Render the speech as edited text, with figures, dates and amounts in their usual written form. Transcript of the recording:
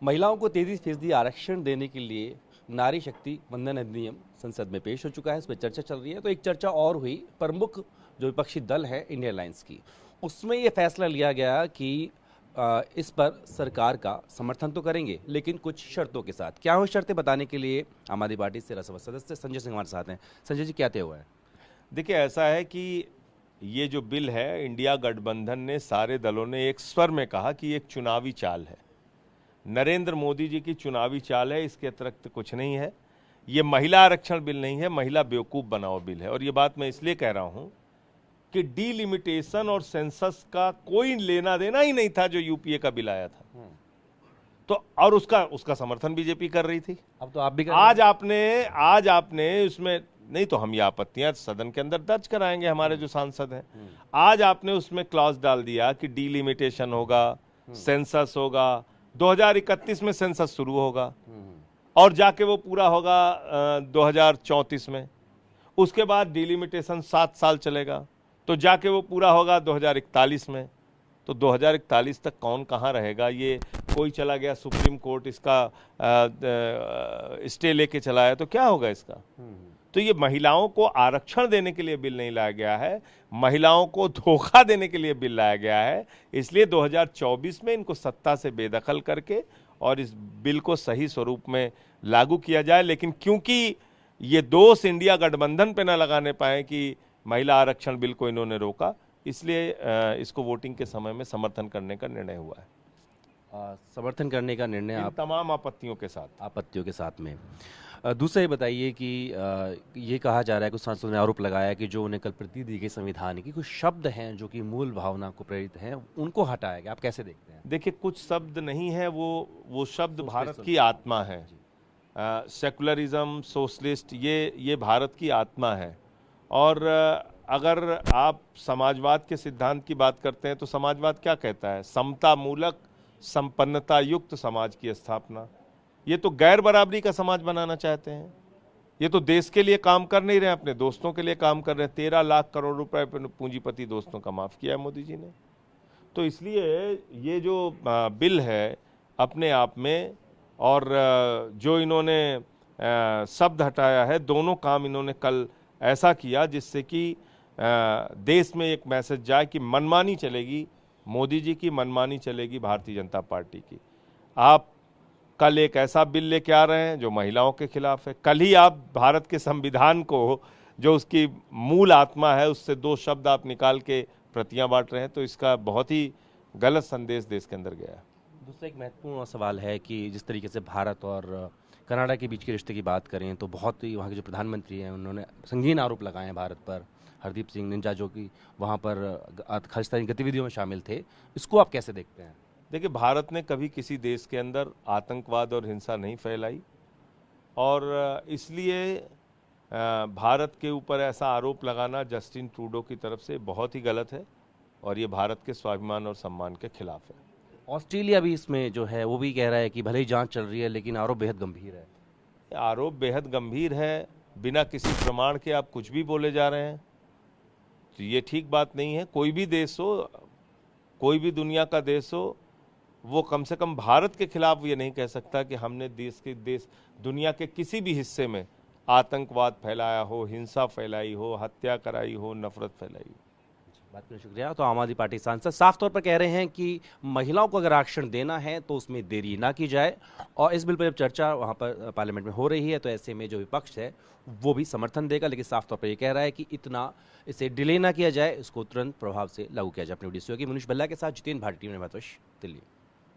महिलाओं को 33% आरक्षण देने के लिए नारी शक्ति वंदन अधिनियम संसद में पेश हो चुका है, उस पर चर्चा चल रही है। तो एक चर्चा और हुई प्रमुख जो विपक्षी दल है इंडिया अलायंस की, उसमें ये फैसला लिया गया कि इस पर सरकार का समर्थन तो करेंगे लेकिन कुछ शर्तों के साथ। क्या हो शर्तें, बताने के लिए आम आदमी पार्टी से राज्यसभा सदस्य संजय सिंह हमारे साथ हैं। संजय जी, क्या तय हुआ है? देखिए, ऐसा है कि ये जो बिल है, इंडिया गठबंधन ने सारे दलों ने एक स्वर में कहा कि एक चुनावी चाल है, नरेंद्र मोदी जी की चुनावी चाल है, इसके अतिरिक्त कुछ नहीं है। ये महिला आरक्षण बिल नहीं है, महिला बेवकूफ़ बनाओ बिल है। और ये बात मैं इसलिए कह रहा हूं कि डीलिमिटेशन और सेंसस का कोई लेना देना ही नहीं था जो यूपीए का बिल आया था। तो और उसका समर्थन बीजेपी कर रही थी। अब तो आप भी आज आपने उसमें नहीं, तो हम ये आपत्तियां सदन के अंदर दर्ज कराएंगे, हमारे जो सांसद हैं। आज आपने उसमें क्लॉज डाल दिया कि डीलिमिटेशन होगा, सेंसस होगा, 2031 में सेंसस शुरू होगा और जाके वो पूरा होगा 2034 में। उसके बाद डीलिमिटेशन 7 साल चलेगा, तो जाके वो पूरा होगा 2041 में। तो 2041 तक कौन कहाँ रहेगा? ये कोई चला गया सुप्रीम कोर्ट, इसका स्टे लेके चला है, तो क्या होगा इसका? तो ये महिलाओं को आरक्षण देने के लिए बिल नहीं लाया गया है, महिलाओं को धोखा देने के लिए बिल लाया गया है। इसलिए 2024 में इनको सत्ता से बेदखल करके और इस बिल को सही स्वरूप में लागू किया जाए। लेकिन क्योंकि ये दोष इंडिया गठबंधन पे न लगाने पाए कि महिला आरक्षण बिल को इन्होंने रोका, इसलिए इसको वोटिंग के समय में समर्थन करने का निर्णय हुआ है। समर्थन करने का निर्णय इन तमाम आपत्तियों के साथ में। दूसरा ये बताइए कि ये कहा जा रहा है, कुछ सांसदों ने आरोप लगाया कि जो उन्हें कल प्रति दी गई संविधान की कुछ शब्द हैं जो कि मूल भावना को प्रेरित हैं, उनको हटाया गया। आप कैसे देखते हैं? देखिए, कुछ शब्द नहीं है, वो शब्द भारत की आत्मा है। सेकुलरिज्म, सोशलिस्ट, ये भारत की आत्मा है। और अगर आप समाजवाद के सिद्धांत की बात करते हैं तो समाजवाद क्या कहता है? समता मूलक संपन्नता युक्त समाज की स्थापना। ये तो गैर बराबरी का समाज बनाना चाहते हैं। ये तो देश के लिए काम कर नहीं रहे, अपने दोस्तों के लिए काम कर रहे हैं। 13 लाख करोड़ रुपए पूंजीपति दोस्तों का माफ किया है मोदी जी ने। तो इसलिए ये जो बिल है अपने आप में, और जो इन्होंने शब्द हटाया है, दोनों काम इन्होंने कल ऐसा किया जिससे कि देश में एक मैसेज जाए कि मनमानी चलेगी मोदी जी की, मनमानी चलेगी भारतीय जनता पार्टी की। आप कल एक ऐसा बिल लेके आ रहे हैं जो महिलाओं के खिलाफ है। कल ही आप भारत के संविधान को, जो उसकी मूल आत्मा है, उससे 2 शब्द आप निकाल के प्रतियां बांट रहे हैं। तो इसका बहुत ही गलत संदेश देश के अंदर गया है। दूसरा एक महत्वपूर्ण सवाल है कि जिस तरीके से भारत और कनाडा के बीच के रिश्ते की बात करें तो बहुत ही वहाँ के जो प्रधानमंत्री हैं उन्होंने संगीन आरोप लगाए हैं भारत पर। हरदीप सिंह निंजा जो कि वहाँ पर खालिस्तानी गतिविधियों में शामिल थे, इसको आप कैसे देखते हैं? देखिए, भारत ने कभी किसी देश के अंदर आतंकवाद और हिंसा नहीं फैलाई, और इसलिए भारत के ऊपर ऐसा आरोप लगाना जस्टिन ट्रूडो की तरफ से बहुत ही गलत है और ये भारत के स्वाभिमान और सम्मान के खिलाफ है। ऑस्ट्रेलिया भी इसमें जो है वो भी कह रहा है कि भले ही जांच चल रही है लेकिन आरोप बेहद गंभीर है। आरोप बेहद गंभीर है, बिना किसी प्रमाण के आप कुछ भी बोले जा रहे हैं, तो ये ठीक बात नहीं है। कोई भी देश हो, कोई भी दुनिया का देश हो, वो कम से कम भारत के खिलाफ ये नहीं कह सकता कि हमने दुनिया के किसी भी हिस्से में आतंकवाद फैलाया हो, हिंसा फैलाई हो, हत्या कराई हो, नफरत फैलाई हो। बात करने शुक्रिया। तो आम आदमी पार्टी सांसद साफ तौर पर कह रहे हैं कि महिलाओं को अगर आरक्षण देना है तो उसमें देरी ना की जाए, और इस बिल पर जब चर्चा वहां पर पार्लियामेंट में हो रही है तो ऐसे में जो विपक्ष है वो भी समर्थन देगा, लेकिन साफ तौर पर यह कह रहा है कि इतना इसे डिले ना किया जाए, इसको तुरंत प्रभाव से लागू किया जाए। अपनी वीडियो की मनीष बल्ला के साथ जितेंद्र भाटी, टीम ने दिल्ली।